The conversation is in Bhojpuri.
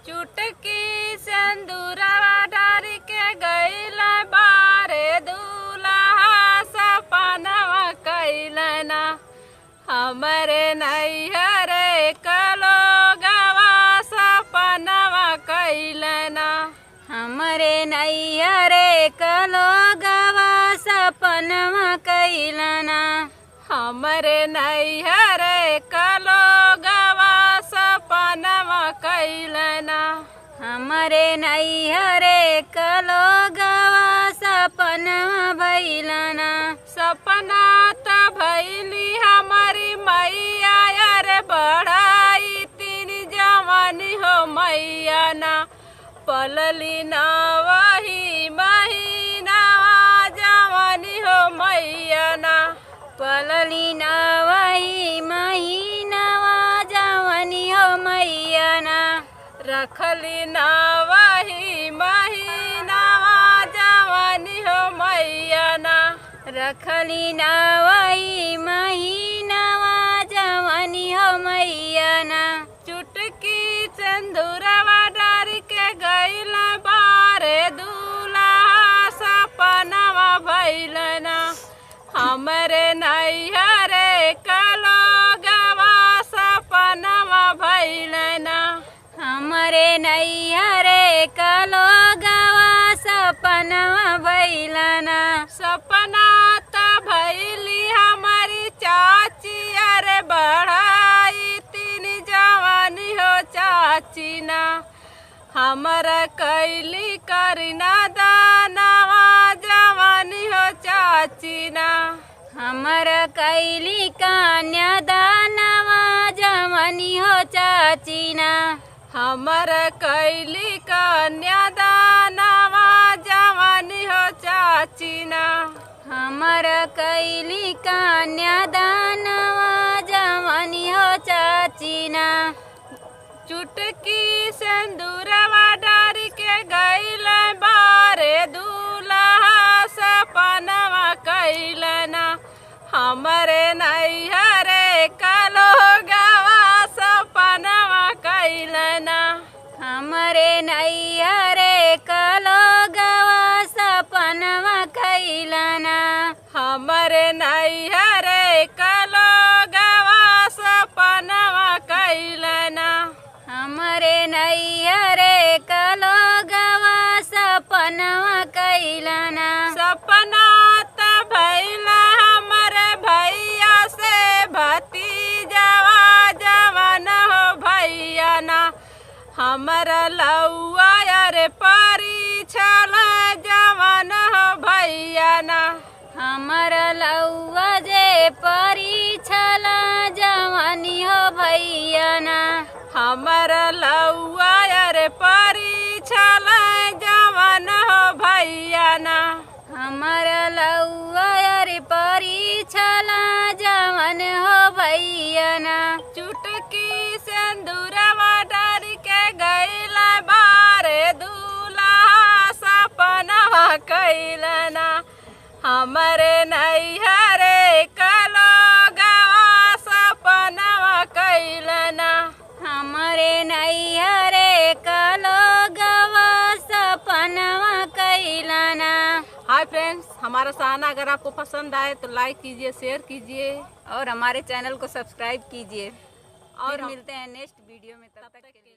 चुटकी सिंदूरवा डार के गइल बारे दूल्हा सपनवा कइलना हमरे नैहर कलोगवा सपनवा कइलना हमरे नैहर कलोगवा सपनवा कइलना हमरे नैहर कलोगवा सपनवा कइलना हमरे नैहर कलोगवा सपनवा भइलना सपना त भइली हमारी मैया यार बढ़ाई तीन जवानी हो मैया ना पलली ना वही महीनावा जवानी हो मैया ना पलली ना वही महीनावा जवानी हो मैया ना रखली ना वही महीनावा जवानी हो मैया ना रखली ना वही महीनावा जवानी हो मैया ना चुटकी सिंदूरवा डार के गइल बारे दूल्हा सपनवा भइलना हमरे नैहर कलोगवा सपनवा भइलना हमरे नैहर कलोगवा सपनवा भइलना सपना त भइली हमारी चाची अरे बढ़ाई तीन जवानी हो चाची ना हमरा कैली करना दानवा जवानी हो चाची ना हमरा कैली कन्या दानवा जवानी हो चाची ना हमरा कैली कन्या दानवा जवानी हो चाची ना हमरा कैली कन्या दानवा जवानी हो चाची ना चुटकी सिंदूरवा डार के गइल बारे दूल्हा सपनवा कइलना हमरे नैहर कलोगवा सपनवा कइलना हमरे नैहर कलोगवा सपनवा कइलना हमरे नैहर कलोगवा सपनवा कइलना हमरे नैहर कलोगवा सपनवा कइलना सपना त भइला हमरे भैया से भतीजवा जवान हो भैया ना हमरा लौआ यार परी छल जवान हो भैया ना हमरा लौआ जे परी छल जवानी हो भैया ना हमरा लौआ यार परी छल जवान हो भैया ना हमरा लौआ यार परी छल जवान हो भैया ना चुटकी सिंदूरवा डार के गइल बारे दूल्हा सपनवा कइलना हमरे नैहर कलोगवा सपनवा कइलना हमरे नैहर कलोगवा सपनवा कइलना। हाय फ्रेंड्स, हमारा सहाना अगर आपको पसंद आए तो लाइक कीजिए, शेयर कीजिए और हमारे चैनल को सब्सक्राइब कीजिए और मिलते हैं नेक्स्ट वीडियो में। तब तक के लिए